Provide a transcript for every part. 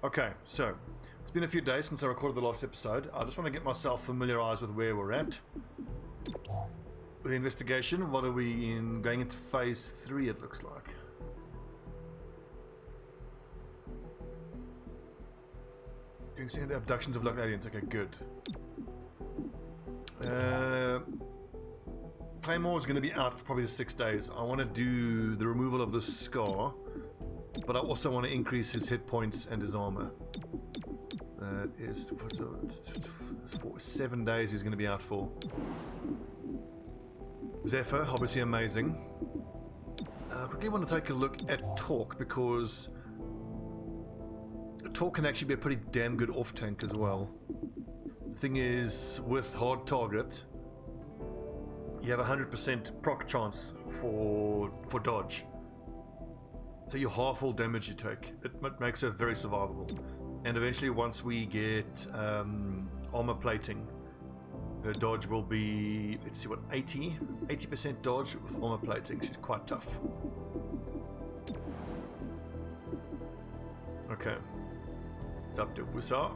Okay, so it's been a few days since I recorded the last episode. I just want to get myself familiarized with where we're at. With the investigation, what are we in? Going into phase 3, it looks like. Doing standard abductions of local aliens. Okay, good. Claymore is going to be out for probably the 6 days. I want to do the removal of the scar, but I also want to increase his hit points and his armor. That is for 7 days he's going to be out for. Zephyr, obviously amazing. I quickly want to take a look at Talk, because Talk can actually be a pretty damn good off-tank as well. The thing is, with hard target, you have a 100% proc chance for dodge. So you half all damage you take. It makes her very survivable. And eventually, once we get armor plating, her dodge will be, let's see, what, 80% dodge with armor plating. She's quite tough. Okay. It's up to Wusar.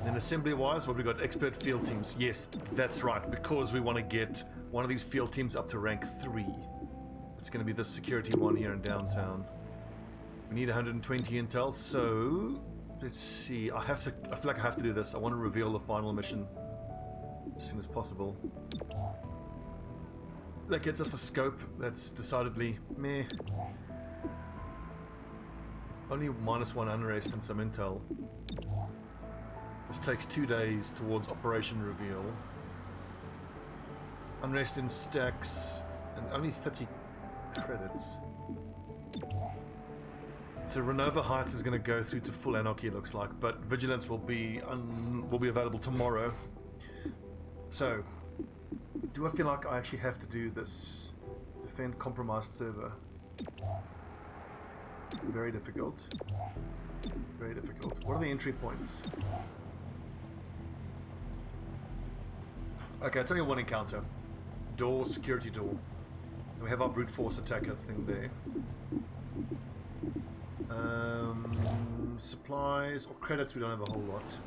Then assembly wise, what we got? Expert field teams. Yes, that's right, because we want to get one of these field teams up to rank 3. It's going to be the security one here in downtown. We need 120 intel, so let's see. I feel like I have to do this. I want to reveal the final mission as soon as possible. That gets us a scope that's decidedly meh. Only -1 unrest and some intel. This takes 2 days towards operation reveal. Unrest in stacks and only 30 credits. So Renova Heights is going to go through to full anarchy, it looks like, but Vigilance will be available tomorrow. So, do I feel like I actually have to do this? Defend compromised server. Very difficult. Very difficult. What are the entry points? Okay, I'll tell you one encounter. Door, security door. And we have our brute force attacker thing there. Supplies or credits, we don't have a whole lot.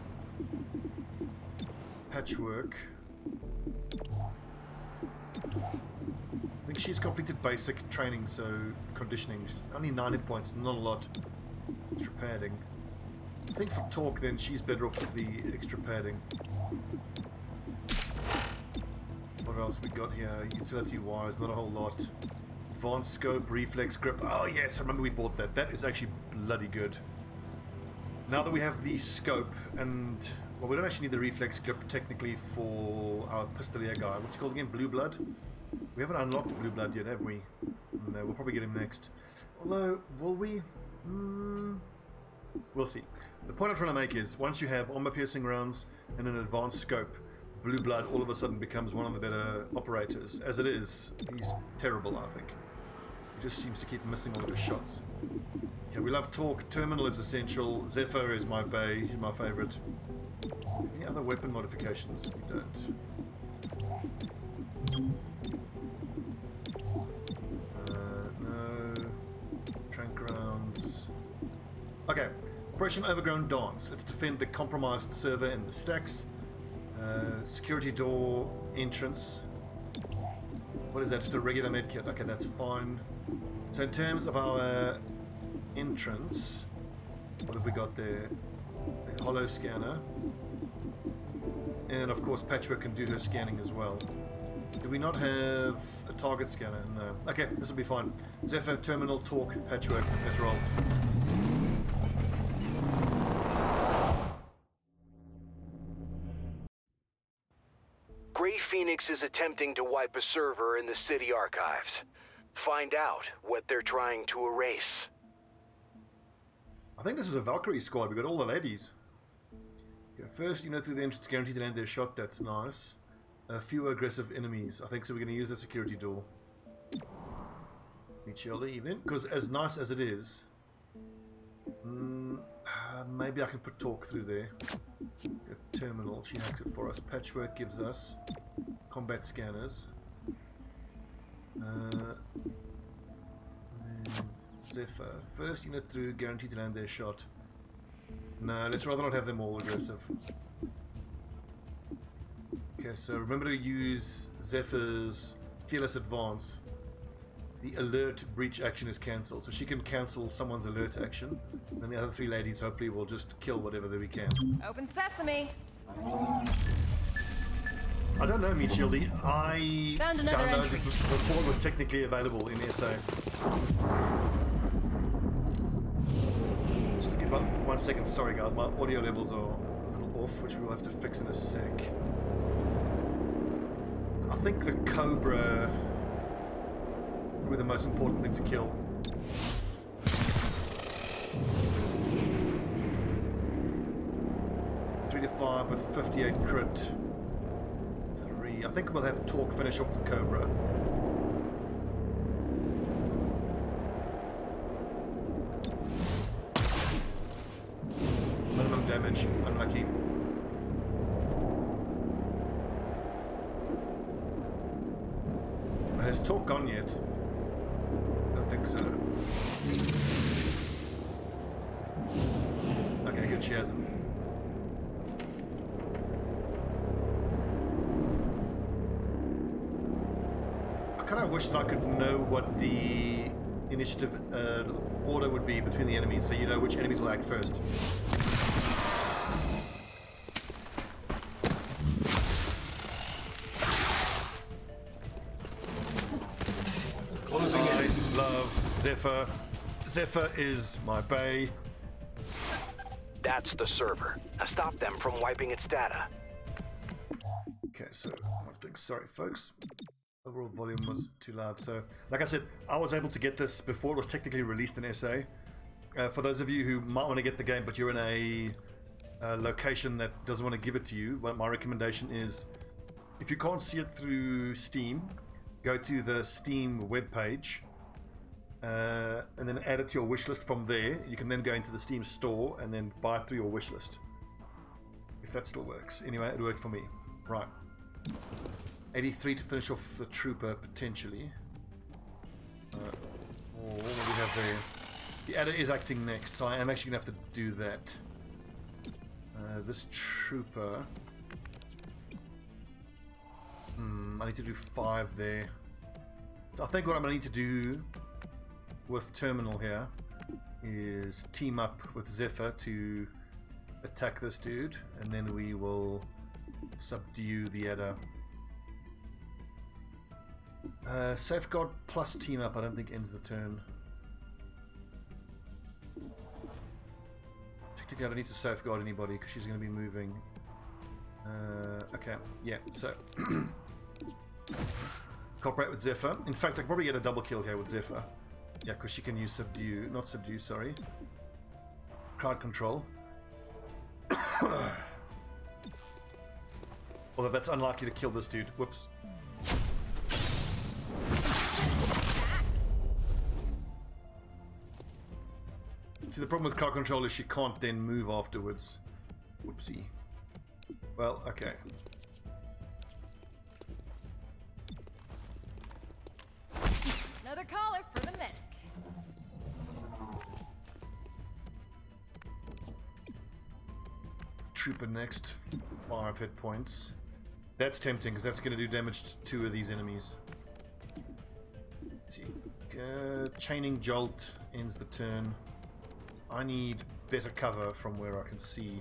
Patchwork. I think she's completed basic training, so conditioning. She's only 9 hit points, not a lot. Extra padding. I think for Talk, then she's better off with the extra padding. What else we got here? Utility wise, not a whole lot. Advanced scope, reflex grip. Oh yes, I remember we bought that. That is actually bloody good. Now that we have the scope, and well, we don't actually need the reflex grip technically for our pistolier guy. What's he called again? Blue Blood? We haven't unlocked Blue Blood yet, have we? No, we'll probably get him next. Although, will we? We'll see. The point I'm trying to make is, once you have armor-piercing rounds and an advanced scope, Blue Blood all of a sudden becomes one of the better operators. As it is, he's terrible, I think. He just seems to keep missing all of his shots. Okay, we love Talk. Terminal is essential. Zephyr is my bay. He's my favorite. Any other weapon modifications? We don't. No. Trank rounds. Okay. Operation Overgrown Dance. Let's defend the compromised server in the stacks. Security door entrance. What is that? Just a regular medkit. Okay, that's fine. So in terms of our entrance, what have we got there? A hollow scanner. And of course Patchwork can do her scanning as well. Do we not have a target scanner? No. Okay, this will be fine. Zephyr, Terminal, Talk, Patchwork. Let's roll. Grey Phoenix is attempting to wipe a server in the city archives. Find out what they're trying to erase. I think this is a Valkyrie squad. We got all the ladies. Okay, first, through the entrance, guaranteed to land their shot. That's nice. Fewer aggressive enemies. I think so. We're going to use the security door. Meet you all evening. Because as nice as it is, maybe I can put Talk through there. A terminal. She hacks it for us. Patchwork gives us combat scanners. Zephyr. First unit through, guaranteed to land their shot. No, let's rather not have them all aggressive. Okay, so remember to use Zephyr's Fearless Advance. The alert breach action is cancelled, so she can cancel someone's alert action, and the other three ladies hopefully will just kill whatever we can. Open sesame. I don't know, Meat Shieldy. I downloaded it before it was technically available in SA. Just give about 1 second. Sorry, guys. My audio levels are a little off, which we will have to fix in a sec. I think the Cobra will be the most important thing to kill. Three to 5 with 58 crit. I think we'll have Torque finish off the Cobra. Minimum damage, unlucky. But has Torque gone yet? I don't think so. Okay, good, she hasn't. I wish that I could know what the initiative order would be between the enemies, so you know which enemies will act first. I love Zephyr. Zephyr is my bae. That's the server. Now stop them from wiping its data. Okay, so I think, sorry folks. Overall volume was too loud, so like I said, I was able to get this before it was technically released in SA. For those of you who might want to get the game but you're in a location that doesn't want to give it to you, my recommendation is, if you can't see it through Steam, go to the Steam webpage and then add it to your wishlist from there. You can then go into the Steam store and then buy it through your wishlist, if that still works. Anyway, it worked for me. Right. 83 to finish off the trooper, potentially. What do we have there? The adder is acting next, so I am actually going to have to do that. This trooper... I need to do 5 there. So I think what I'm going to need to do with Terminal here is team up with Zephyr to attack this dude, and then we will subdue the adder. Safeguard plus team up I don't think ends the turn. Technically I don't need to safeguard anybody because she's going to be moving. Okay, yeah, so cooperate with Zephyr. In fact, I could probably get a double kill here with Zephyr. Yeah, because she can use subdue, not subdue, sorry. Crowd control. Although that's unlikely to kill this dude. Whoops. See, the problem with crowd control is she can't then move afterwards. Whoopsie. Well, okay. Another caller for the medic. Trooper next. 5 hit points. That's tempting because that's going to do damage to 2 of these enemies. Let's see. Chaining Jolt ends the turn. I need better cover from where I can see.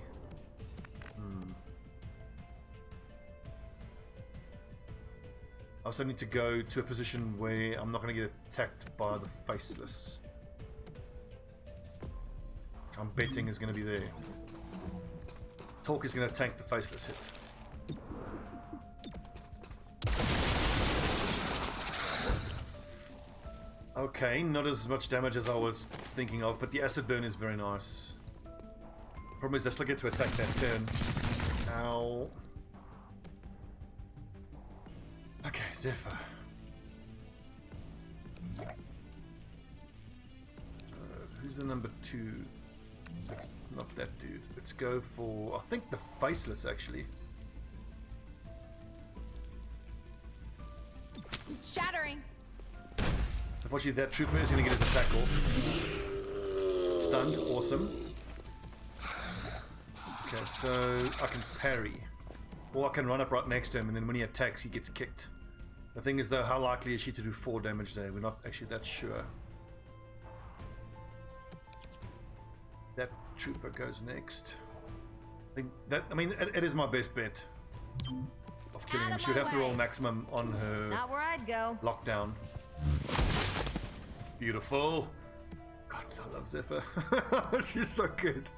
I also need to go to a position where I'm not going to get attacked by the Faceless. Which I'm betting is going to be there. Torque is going to tank the Faceless hit. Okay, not as much damage as I was thinking of, but the acid burn is very nice. Problem is, they still get to attack that turn. Ow. Okay, Zephyr. Who's the number 2? It's not that dude. Let's go for, I think, the Faceless, actually. Shattering. So unfortunately that trooper is going to get his attack off. Stunned, awesome. Okay, so I can parry. Or I can run up right next to him, and then when he attacks, he gets kicked. The thing is, though, how likely is she to do 4 damage there? We're not actually that sure. That trooper goes next. I mean, it is my best bet of killing him. She would have to roll maximum on her Not where I'd go. lockdown. Beautiful. God, I love Zephyr. She's so good.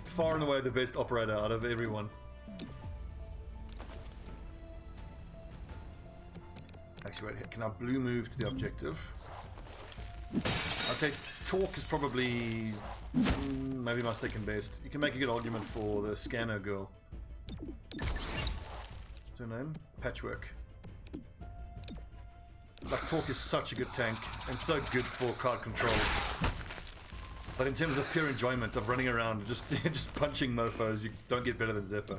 Far and away the best operator out of everyone. Actually, wait, can I blue move to the objective? I'd say Talk is probably maybe my second best. You can make a good argument for the scanner girl. What's her name? Patchwork. Like, Talk is such a good tank and so good for crowd control. But in terms of pure enjoyment of running around and just punching mofos, you don't get better than Zephyr.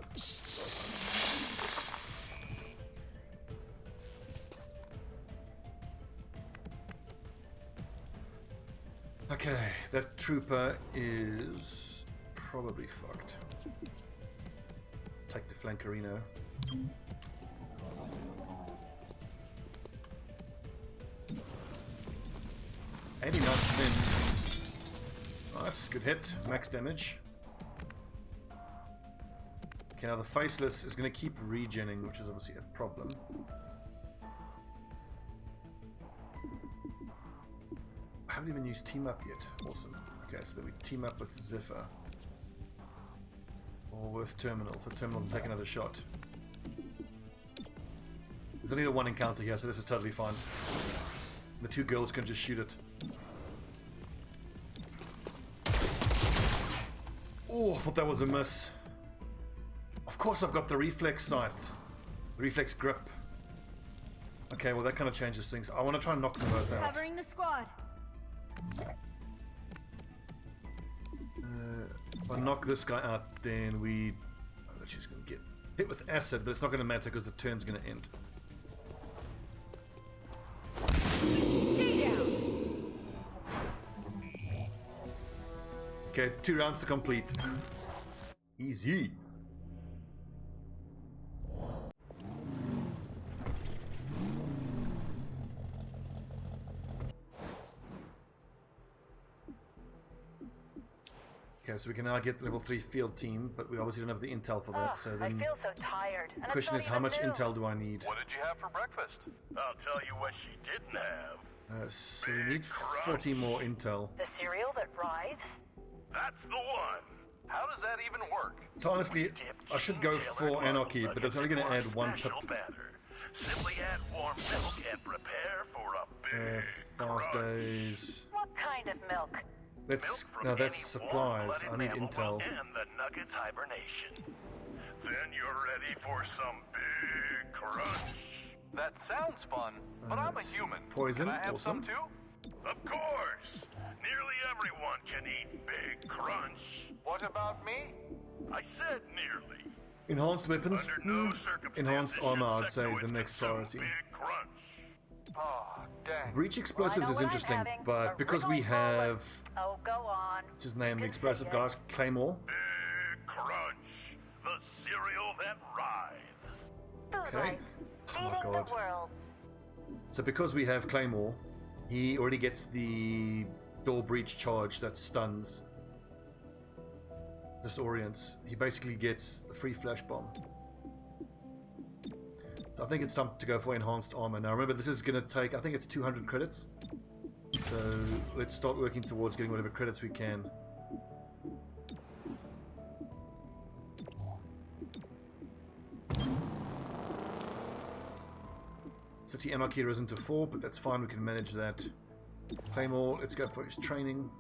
Okay, that trooper is probably fucked. Take the flankerino. %. Nice, good hit. Max damage. Okay, now the Faceless is going to keep regenning, which is obviously a problem. I haven't even used Team Up yet. Awesome. Okay, so then we team up with Zephyr. Or with Terminal, so Terminal can take another shot. There's only the one encounter here, so this is totally fine. The 2 girls can just shoot it. Oh, I thought that was a miss. Of course I've got the reflex sight. Reflex grip. Okay, well that kind of changes things. I want to try and knock them both out. Covering the squad. If I knock this guy out, then we... Oh, she's going to get hit with acid, but it's not going to matter because the turn's going to end. Stay down. Okay, 2 rounds to complete. Easy. Okay, so we can now get the level 3 field team, but we obviously don't have the intel for that, so then... I feel so tired. The question is, how much intel do I need? What did you have for breakfast? I'll tell you what she didn't have. So we need 40 more intel. The cereal that writhes? That's the one. How does that even work? So honestly, I should go for Anarchy, but it's only going to add 1 pip. Simply add warm milk and prepare for a big 5 days. What kind of milk? No, that's supplies. I need intel. And the Nuggets hibernation. Then you're ready for some big crunch. That sounds fun, but I'm a human. Poison, Can I have awesome. some too? Of course. Nearly everyone can eat big crunch. What about me? I said nearly. Enhanced weapons? Under no circumstances Enhanced armor, I'd should say, is the sector next consume priority. Big crunch. Oh, dang. Breach explosives Well, I know is what I'm interesting, having. but A because we wriggling ball have... of- Oh, go on. What's his name? The Can explosive say it. guys? Claymore. Big crunch. The cereal that writhes. Food Okay. life. Oh my Feeding god. the world. So because we have Claymore, he already gets the door breach charge that stuns, disorients. He basically gets a free flash bomb. So I think it's time to go for enhanced armor. Now remember, this is going to take, I think it's 200 credits. So let's start working towards getting whatever credits we can. City Anarchy risen to 4, but that's fine, we can manage that. Claymore, let's go for his training.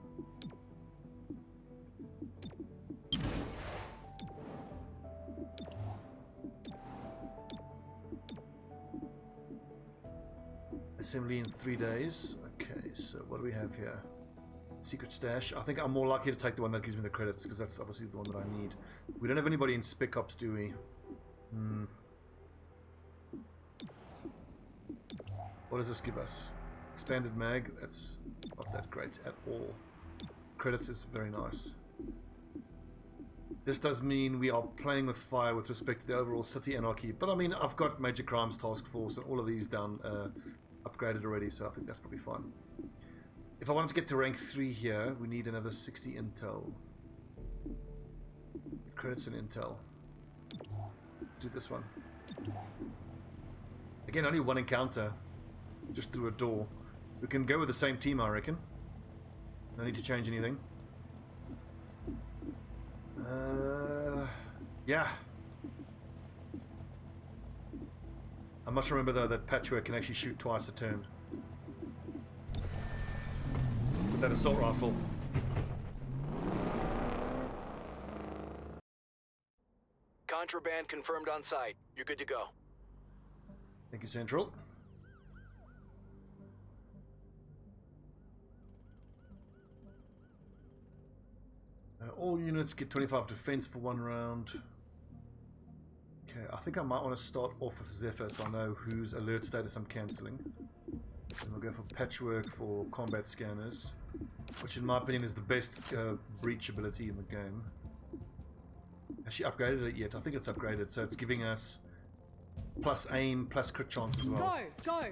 Assembly in 3 days. Okay, so what do we have here? Secret stash. I think I'm more likely to take the one that gives me the credits, because that's obviously the one that I need. We don't have anybody in Spec Ops, do we? What does this give us? Expanded mag. That's not that great at all. Credits is very nice. This does mean we are playing with fire with respect to the overall city anarchy. But I mean, I've got Major Crimes Task Force and all of these down, upgraded already, so I think that's probably fine. If I wanted to get to rank 3 here, we need another 60 intel. Credits and intel. Let's do this one. Again, only one encounter, just through a door. We can go with the same team, I reckon. No need to change anything. Yeah. I must remember though that Patchwork can actually shoot twice a turn. With that assault rifle. Contraband confirmed on site. You're good to go. Thank you, Central. All units get 25 defense for 1 round. Okay, I think I might want to start off with Zephyr so I know whose alert status I'm cancelling. And we'll go for Patchwork for combat scanners, which in my opinion is the best breach ability in the game. Has she upgraded it yet? I think it's upgraded, so it's giving us plus aim, plus crit chance as well. Go!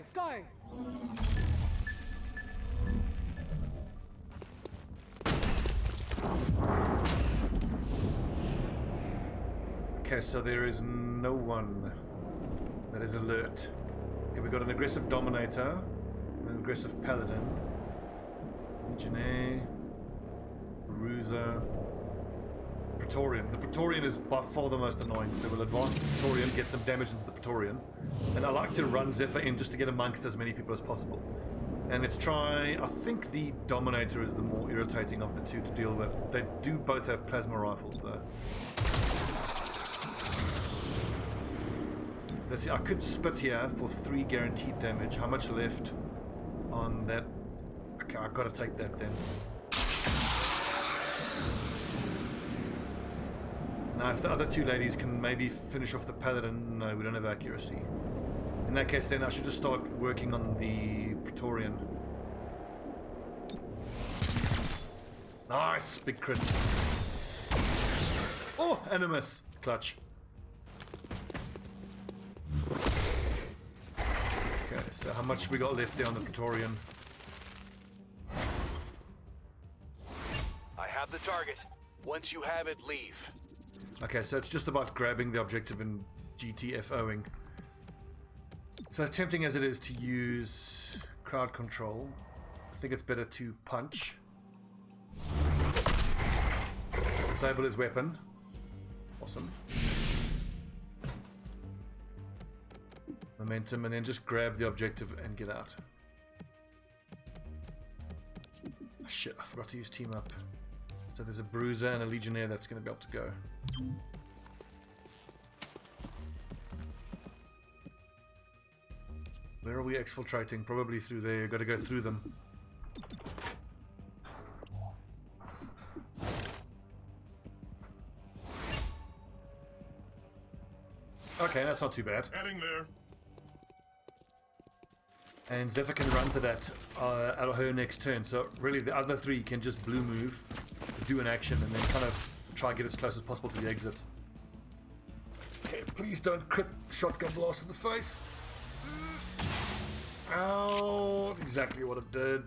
Okay, so there is no one that is alert. Okay, we've got an aggressive Dominator, an aggressive Paladin, Legionnaire, Bruiser, Praetorian. The Praetorian is by far the most annoying, so we'll advance the Praetorian, get some damage into the Praetorian. And I like to run Zephyr in just to get amongst as many people as possible. And let's try, I think the Dominator is the more irritating of the two to deal with. They do both have plasma rifles though. Let's see, I could spit here for 3 guaranteed damage. How much left on that? Okay, I've got to take that then. Now, if the other 2 ladies can maybe finish off the Paladin, no, we don't have accuracy. In that case, then I should just start working on the Praetorian. Nice, big crit. Oh, Animus, clutch. Okay, so how much we got left there on the Praetorian? I have the target. Once you have it, leave. Okay, so it's just about grabbing the objective and GTFOing. So as tempting as it is to use crowd control, I think it's better to punch. Disable his weapon. Awesome. Momentum, and then just grab the objective and get out. Oh, shit, I forgot to use team up. So there's a Bruiser and a Legionnaire that's going to be able to go. Where are we exfiltrating? Probably through there. Got to go through them. Okay, that's not too bad. Heading there. And Zephyr can run to that at her next turn. So really the other 3 can just blue move, do an action, and then kind of try and get as close as possible to the exit. Okay, please don't crit shotgun blast in the face. Ow, that's exactly what it did.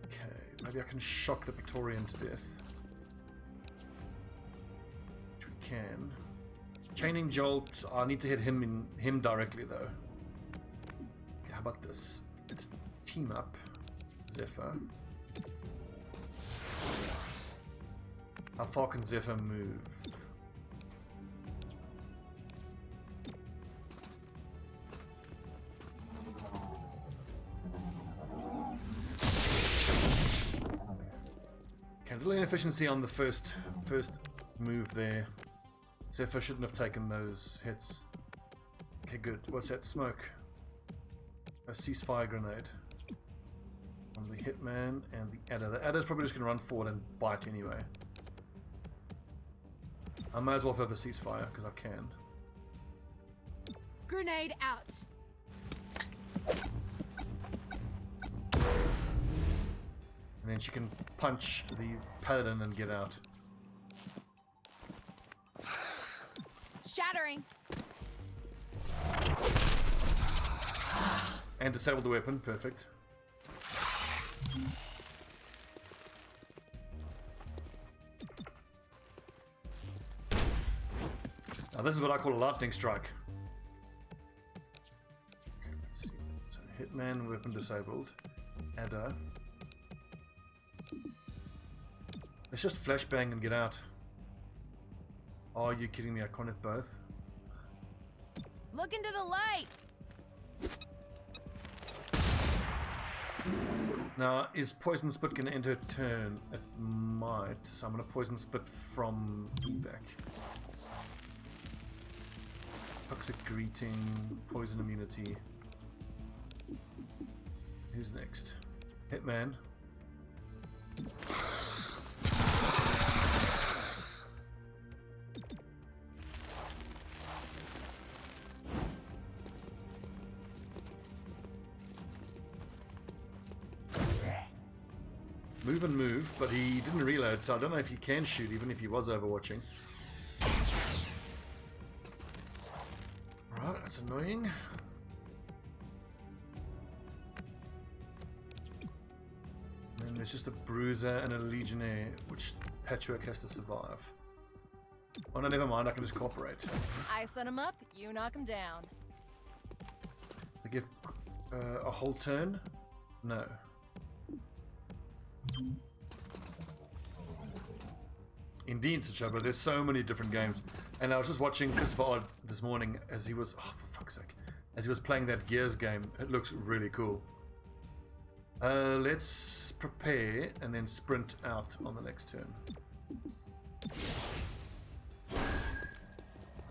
Okay, maybe I can shock the Praetorian to death. Which we can. Chaining Jolt, I need to hit him directly though. Okay, how about this? Let's team up. Zephyr. How far can Zephyr move? Okay, a little inefficiency on the first move there. Zephyr shouldn't have taken those hits. Okay, good. What's that? Smoke. A ceasefire grenade. On the Hitman and the Adder. The Adder's probably just going to run forward and bite anyway. I might as well throw the ceasefire, because I can. Grenade out. And then she can punch the paladin and get out. Shattering. And disable the weapon, perfect. Now this is what I call a lightning strike. Okay, let's see. So hitman, weapon disabled. Adder. Let's just flashbang and get out. Are you kidding me? I can't hit both. Look into the light. Now, is Poison Spit going to enter a turn? It might. So I'm going to Poison Spit from evac. Toxic Greeting, Poison Immunity. Who's next? Hitman. Move and move, but he didn't reload, so I don't know if he can shoot, even if he was overwatching. Right, that's annoying. And then there's just a bruiser and a legionnaire, which Patchwork has to survive. Oh no, never mind, I can just cooperate. I set him up, you knock him down. They give a whole turn? No. Indeed, Sachaba, there's so many different games. And I was just watching Christopher Odd this morning as he was, oh for fuck's sake, as he was playing that Gears game. It looks really cool. Let's prepare and then sprint out on the next turn.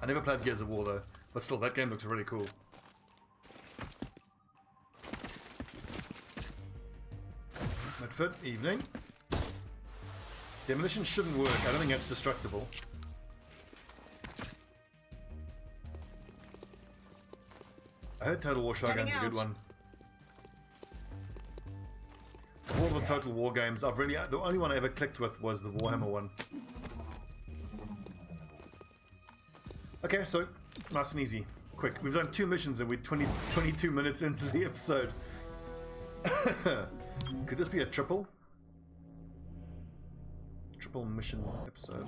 I never played Gears of War though, but still, that game looks really cool. Midfit, evening. Demolition shouldn't work. I don't think that's destructible. I heard Total War Shotgun's a good one. Of all the Total War games, the only one I ever clicked with was the Warhammer one. Okay, so nice and easy. Quick. We've done 2 missions and we're 22 minutes into the episode. Could this be a triple mission episode?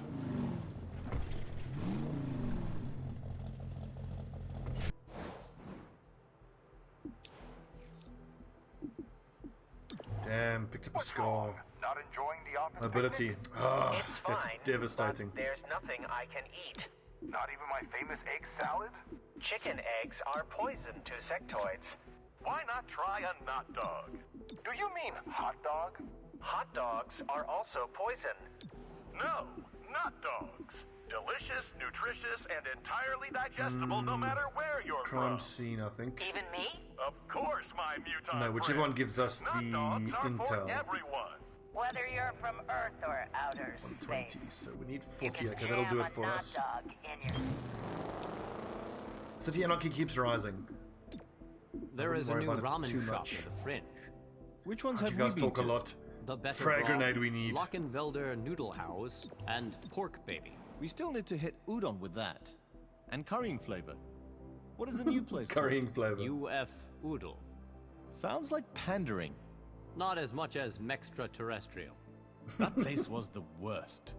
Damn, picked up a scar. Not enjoying the office Mobility. picnic? Ah, It's that's fine, devastating. but there's nothing I can eat. Not even my famous egg salad? Chicken eggs are poison to sectoids. Why not try a nut dog? Do you mean hot dog? Hot dogs are also poison. No, nut dogs. Delicious, nutritious, and entirely digestible no matter where you're Crime from. scene, I think. Even me? Of course, my mutant No, whichever friend. one gives us Nut the dogs are for intel. everyone. Whether you're from Earth or outer 120, space. so we need You 40. can Okay, that'll do jam it for a nut us. dog in your... City Anarchy keeps rising. There wouldn't is a worry new about it ramen too shop much. at the Fringe. Which ones You have guys we been talk a to? lot. The Better Frag Broth, grenade we need. Lockenwelder Noodle House, and Pork Baby. We still need to hit udon with that. And currying flavor. What is the new place called? Currying flavor. UF Oodle. Sounds like pandering. Not as much as Mextraterrestrial. That place was the worst.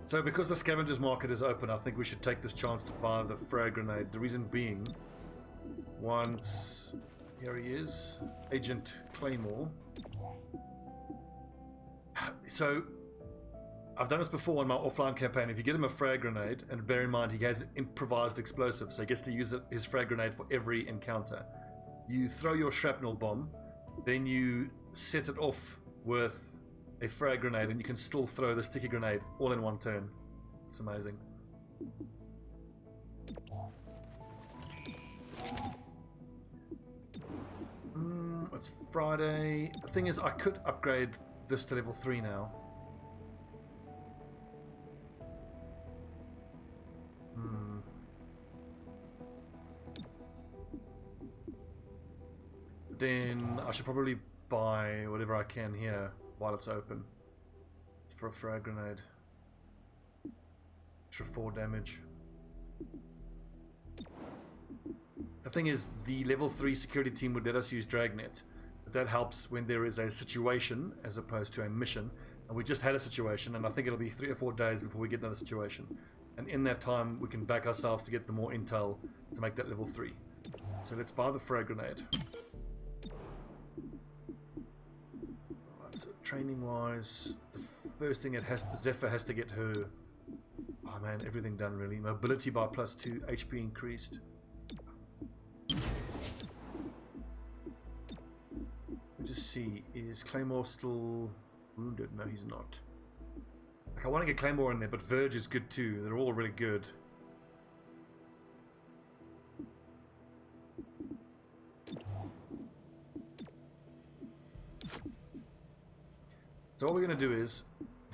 So because the scavengers market is open, I think we should take this chance to buy the frag grenade. The reason being, once... Here he is. Agent Claymore. So, I've done this before on my offline campaign. If you get him a frag grenade, and bear in mind he has improvised explosives, so he gets to use his frag grenade for every encounter. You throw your shrapnel bomb, then you set it off with a frag grenade, and you can still throw the sticky grenade all in one turn. It's amazing. It's Friday. The thing is, I could upgrade this to level 3 now. Then I should probably buy whatever I can here while it's open for a frag grenade. Extra 4 damage. The thing is, the level 3 security team would let us use Dragnet, but that helps when there is a situation as opposed to a mission. And we just had a situation, and I think it'll be 3 or 4 days before we get another situation. And in that time, we can back ourselves to get the more intel to make that level 3. So let's buy the frag grenade. Alright, so training-wise, the first thing Zephyr has to get her... Oh man, everything done really. Mobility by +2, HP increased. Let's just see, is Claymore still wounded? No, he's not. Like, I want to get Claymore in there, but Verge is good too. They're all really good. So what we're going to do is,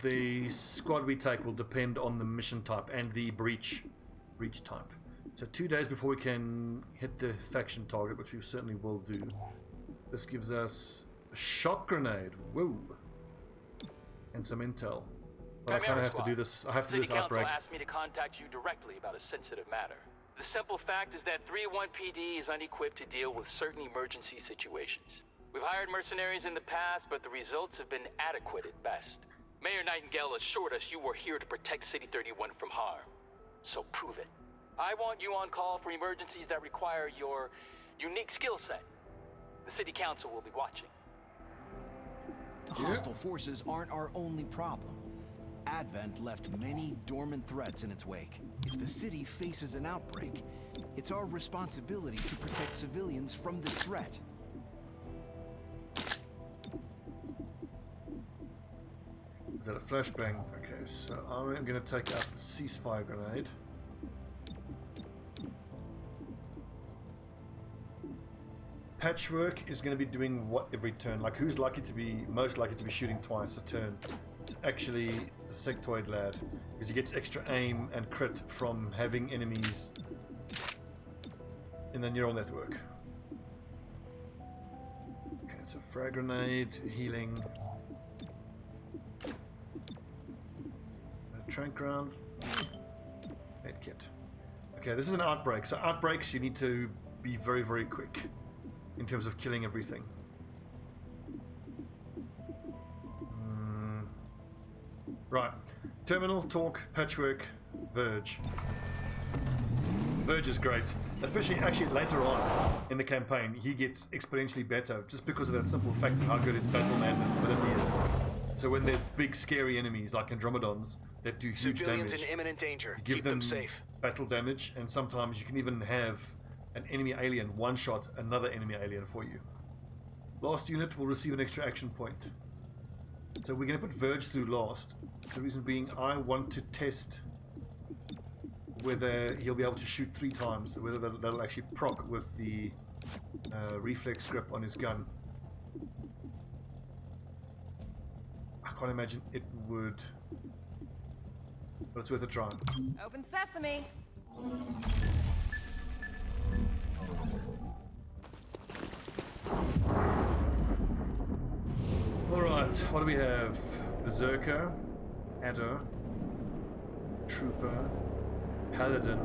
the squad we take will depend on the mission type and the breach type. So 2 days before we can hit the faction target, which we certainly will do. This gives us a shot grenade. Whoa. And some intel. But I kind of have to do this. I have to do this outbreak. City Council asked me to contact you directly about a sensitive matter. The simple fact is that 3-1 PD is unequipped to deal with certain emergency situations. We've hired mercenaries in the past, but the results have been adequate at best. Mayor Nightingale assured us you were here to protect City 31 from harm. So prove it. I want you on call for emergencies that require your unique skill set. The City Council will be watching. Hostile forces aren't our only problem. Advent left many dormant threats in its wake. If the city faces an outbreak, it's our responsibility to protect civilians from this threat. Is that a flashbang? Okay, so I'm going to take out the ceasefire grenade. Patchwork is going to be doing what every turn? Like, who's most likely to be shooting twice a turn? It's actually the sectoid lad, because he gets extra aim and crit from having enemies in the neural network. Okay, so frag grenade, healing. Trank rounds. Med kit. Okay, this is an outbreak. So outbreaks, you need to be very, very quick in terms of killing everything. Right. Terminal, Talk, Patchwork, Verge. Verge is great. Especially, actually, later on in the campaign, he gets exponentially better just because of that simple fact of how good his battle madness ability is. So when there's big, scary enemies like Andromedons that do huge Civilians damage, in imminent danger. give Keep them safe. battle damage, and sometimes you can even have an enemy alien one-shot another enemy alien for you. Last unit will receive an extra action point. So we're going to put Verge through last. The reason being, I want to test whether he'll be able to shoot 3 times, whether that'll actually proc with the reflex grip on his gun. I can't imagine it would, but it's worth a try. Open sesame. Alright, what do we have? Berserker, Adder, Trooper, Paladin,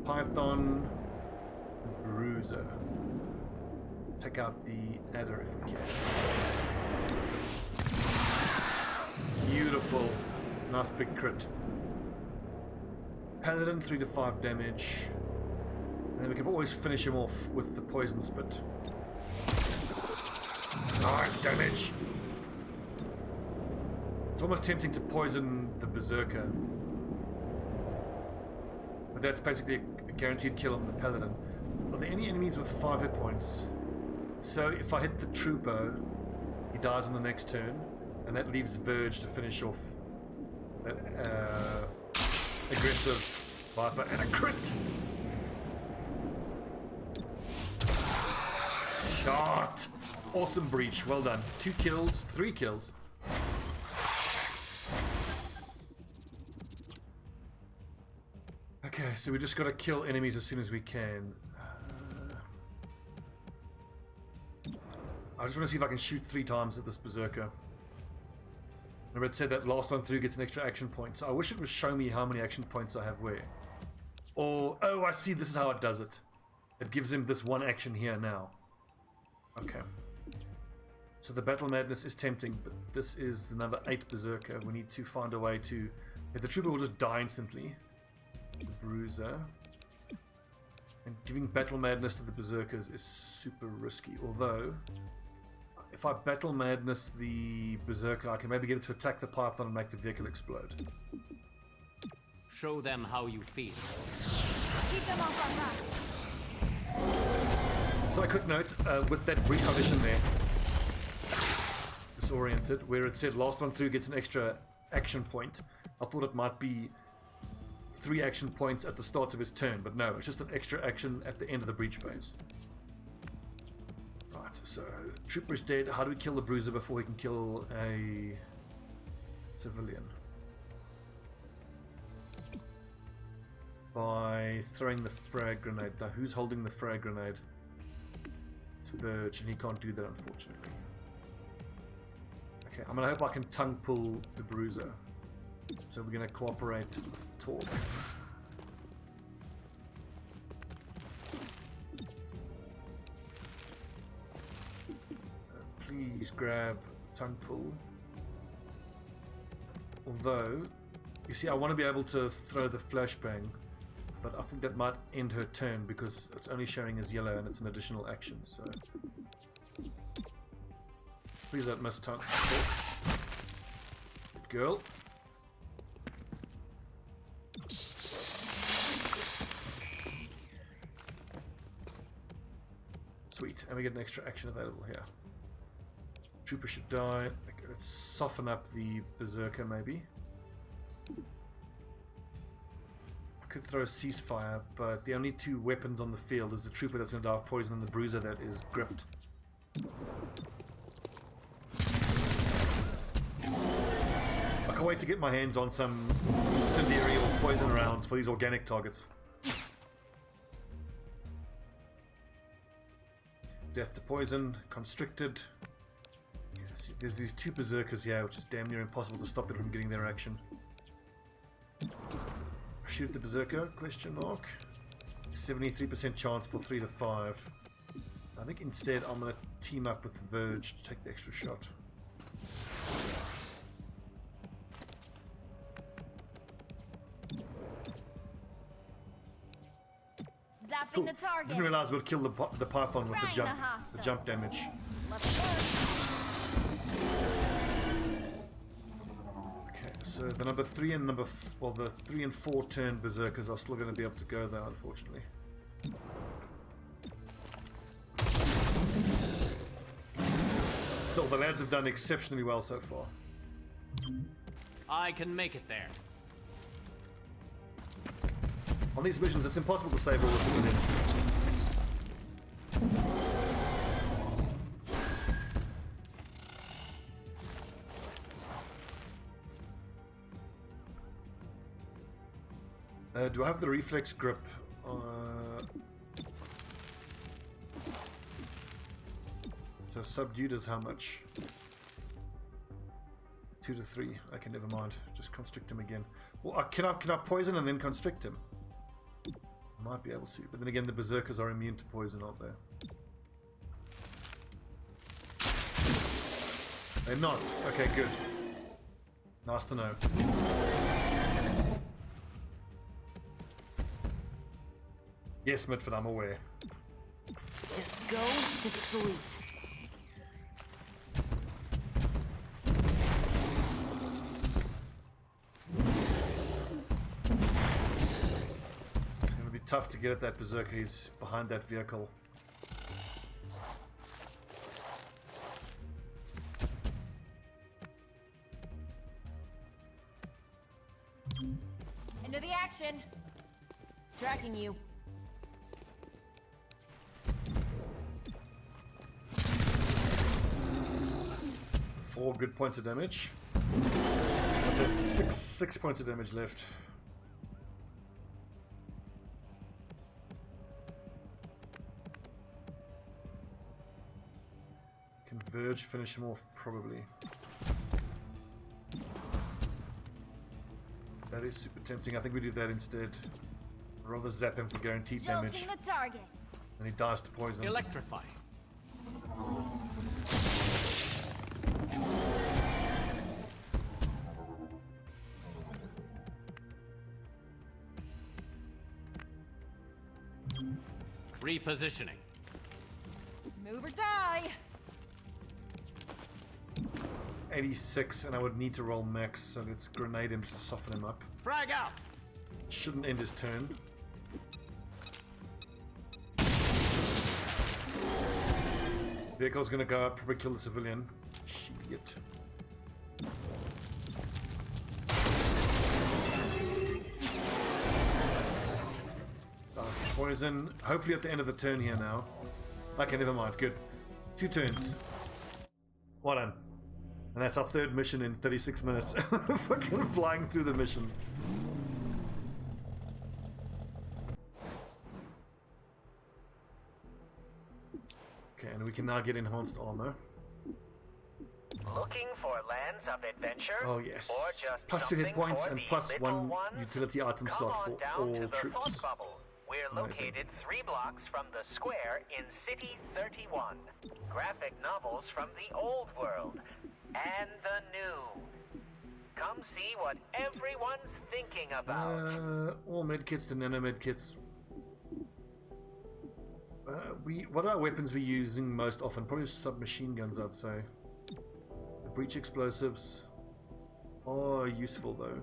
Python, Bruiser. Take out the Adder if we can. Beautiful. Nice big crit. Paladin, 3 to 5 damage. And then we can always finish him off with the Poison Spit. Nice damage! It's almost tempting to poison the Berserker. But that's basically a guaranteed kill on the Paladin. Are there any enemies with 5 hit points? So if I hit the Trooper, he dies on the next turn. And that leaves Verge to finish off that aggressive Viper and a crit! Shot! Awesome breach, well done. 2 kills, 3 kills. Okay, so we just gotta kill enemies as soon as we can. I just want to see if I can shoot 3 times at this berserker. Remember it said that last one through gets an extra action point. So I wish it would show me how many action points I have where. Or, oh, I see, this is how it does it. It gives him this 1 action here now. Okay. So the Battle Madness is tempting, but this is another 8 berserker. We need to find a way to... If the trooper will just die instantly. The bruiser. And giving Battle Madness to the berserkers is super risky. Although, if I Battle Madness the berserker, I can maybe get it to attack the python and make the vehicle explode. Show them how you feel. Keep them off our backs. So a quick note, with that brief audition there, disoriented, where it said last one through gets an extra action point, I thought it might be 3 action points at the start of his turn, but no, it's just an extra action at the end of the breach phase. Right, so trooper's dead. How do we kill the bruiser before we can kill a civilian? By throwing the frag grenade. Now who's holding the frag grenade? It's Verge, and he can't do that unfortunately. Okay, I'm gonna hope I can tongue pull the bruiser. So we're gonna cooperate with Torque. Please grab tongue pull. Although, you see, I want to be able to throw the flashbang, but I think that might end her turn because it's only showing as yellow and it's an additional action. So please don't miss tongue. Good girl. Sweet, and we get an extra action available here. Trooper should die. Okay, let's soften up the berserker maybe. I could throw a ceasefire, but the only 2 weapons on the field is the trooper that's going to die of poison and the bruiser that is gripped. I can't wait to get my hands on some incendiary or poison rounds for these organic targets. Death to poison, constricted. Yes, there's these 2 berserkers here, which is damn near impossible to stop them from getting their action. Shoot the berserker? Question mark. 73% chance for 3 to 5. I think instead I'm going to team up with Verge to take the extra shot. Zapping Cool. the target. Didn't realize we'd kill the python with Trying the jump damage. Okay, so the number 3 and the 3 and 4 turn berserkers are still going to be able to go there, unfortunately. Still, the lads have done exceptionally well so far. I can make it there. On these missions, it's impossible to save all the civilians. Do I have the reflex grip? So subdued is how much? 2 to 3. Okay, never mind. Just constrict him again. Well, can I poison and then constrict him? I might be able to, but then again, the berserkers are immune to poison, aren't they? They're not. Okay, good. Nice to know. Yes, Mitford, I'm aware. Just go to sleep. It's going to be tough to get at that berserker. He's behind that vehicle. Into the action. Tracking you. 4 good points of damage. That's it. Six points of damage left. Verge, finish him off, probably. That is super tempting. I think we do that instead. I'd rather zap him for guaranteed damage. Jolting the target. And he dies to poison. Electrify. Repositioning. Move or die. 86, and I would need to roll max, so let's grenade him to soften him up. Frag out. Shouldn't end his turn. Vehicle's gonna go up, probably kill the civilian. Shit. Last poison. Hopefully at the end of the turn here now. Okay, never mind. Good. 2 turns. Well done. And that's our 3rd mission in 36 minutes. Fucking flying through the missions. Okay, and we can now get enhanced armor. Looking for lands of adventure? Oh yes. Or just Plus 2 hit something points for and the plus little 1 ones? utility item Come slot on for down to all the troops. thought bubble. We're Amazing. located 3 blocks from the square in City 31. Graphic novels from the old world and the new. Come see what everyone's thinking about. All medkits to nano medkits. What are weapons we using most often? Probably submachine guns, I'd say. The breach explosives are useful though.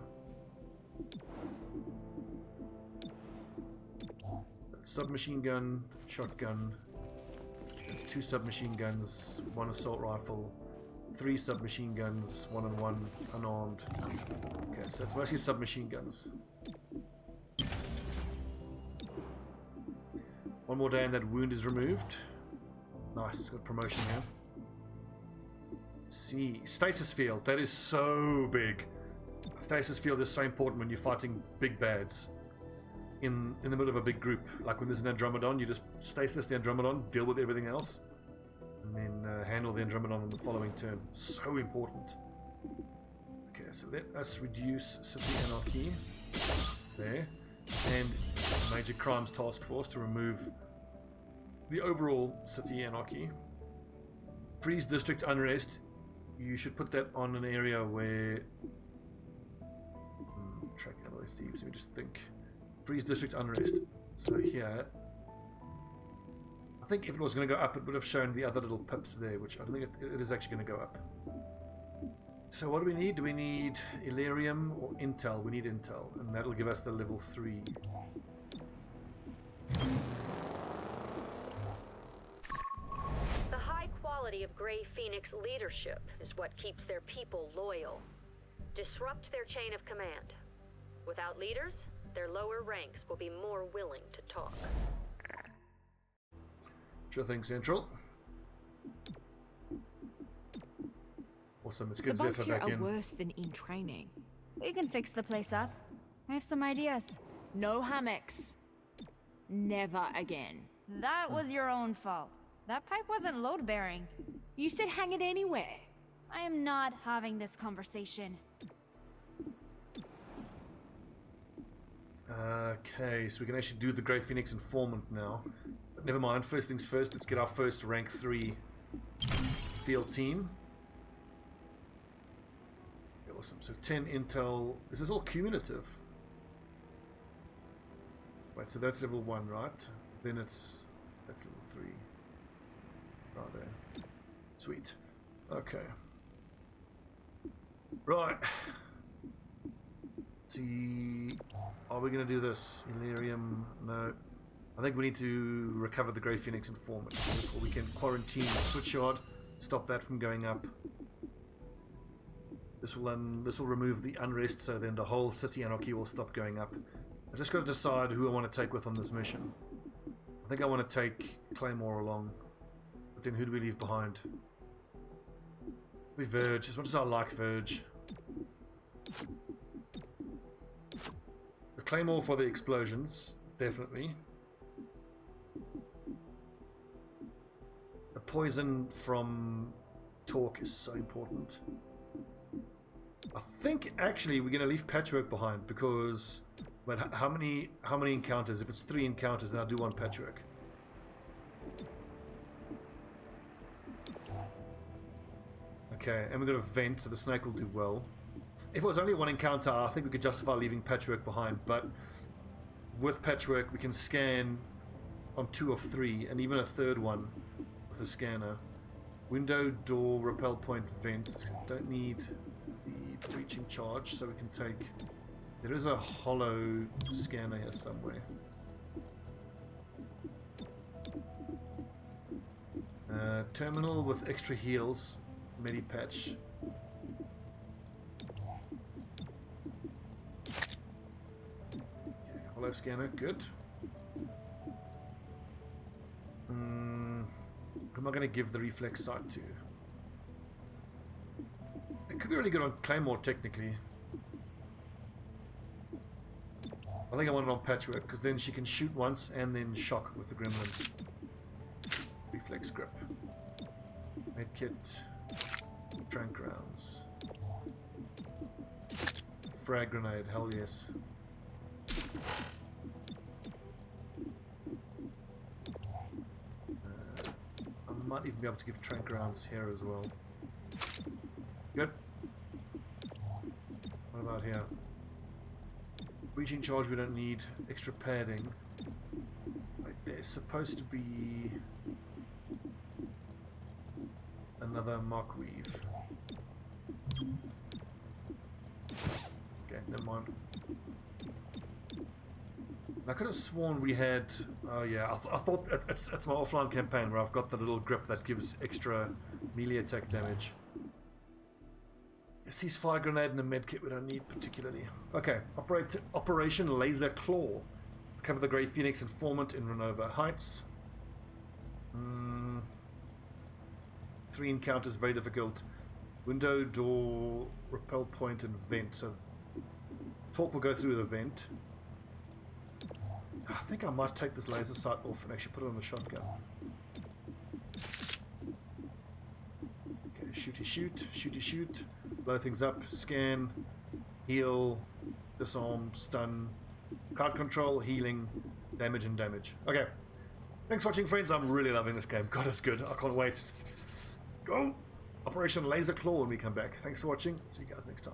Submachine gun, shotgun. It's 2 submachine guns, 1 assault rifle, 3 submachine guns, 1 and 1 unarmed. Okay, so it's mostly submachine guns. 1 more day and that wound is removed. Nice, good promotion here. See, stasis field, that is so big. Stasis field is so important when you're fighting big bads. In the middle of a big group, like when there's an Andromedon, you just stasis the Andromedon, deal with everything else, and then handle the Andromedon on the following turn. So important. Okay, so let us reduce city anarchy there, and major crimes task force to remove the overall city anarchy. Freeze district unrest. You should put that on an area where track alloy thieves. Let me just think. Freeze district unrest. So here, I think if it was going to go up, it would have shown the other little pips there, which I don't think it is actually going to go up. So what do we need? Do we need Illyrium or Intel? We need Intel, and that'll give us the level 3. The high quality of Grey Phoenix leadership is what keeps their people loyal. Disrupt their chain of command. Without leaders, their lower ranks will be more willing to talk. Sure thing, Central. Awesome, it's good The bugs Zephyr here back are in. worse than in training. We can fix the place up. I have some ideas. No hammocks. Never again. That was your own fault. That pipe wasn't load-bearing. You said hang it anywhere. I am not having this conversation. Okay, so we can actually do the Grey Phoenix Informant now. But never mind, first things first, let's get our first rank 3 field team. Awesome, so 10 intel. Is this all cumulative? Right, so that's level 1, right? Then that's level 3. Right there. Sweet. Okay. Right. See, are we going to do this? Illyrium? No. I think we need to recover the Grey Phoenix Informant before we can quarantine the switchyard, stop that from going up. This will remove the unrest, so then the whole city anarchy will stop going up. I just got to decide who I want to take with on this mission. I think I want to take Claymore along, but then who do we leave behind? We Verge, as much as I like Verge. The Claymore for the explosions, definitely. The poison from talk is so important. I think actually we're going to leave patchwork behind because, but how many encounters? If it's 3 encounters, then I'll do 1 patchwork. Okay, and we've got a vent, so the snake will do well. If it was only 1 encounter, I think we could justify leaving patchwork behind, but with patchwork we can scan on 2 of 3, and even a 3rd one with a scanner. Window, door, rappel point, vent. Don't need the breaching charge, so we can take... There is a hollow scanner here somewhere. Terminal with extra heals. Medipatch. Okay, hollow scanner, good. Who am I going to give the reflex sight to? It could be really good on Claymore, technically. I think I want it on Patchwork, because then she can shoot once and then shock with the gremlin. Reflex grip. Medkit. Trank rounds. Frag grenade, hell yes. I might even be able to give trank rounds here as well. Good. What about here? Breaching charge we don't need. Extra padding. Wait, there's supposed to be another mark weave. Okay, never mind. I could have sworn we had... Oh yeah, I thought it's my offline campaign where I've got the little grip that gives extra melee attack damage. A ceasefire grenade and a medkit we don't need particularly. Okay, Operation Laser Claw. Cover the Grey Phoenix informant in Renova Heights. 3 encounters, very difficult. Window, door, rappel point, and vent. So talk will go through the vent. I think I might take this laser sight off and actually put it on the shotgun. Okay, shooty shoot, shooty shoot. Blow things up, scan, heal, disarm, stun, crowd control, healing, damage and damage. Okay. Thanks for watching, friends. I'm really loving this game. God, it's good. I can't wait. Let's go. Operation Laser Claw when we come back. Thanks for watching. See you guys next time.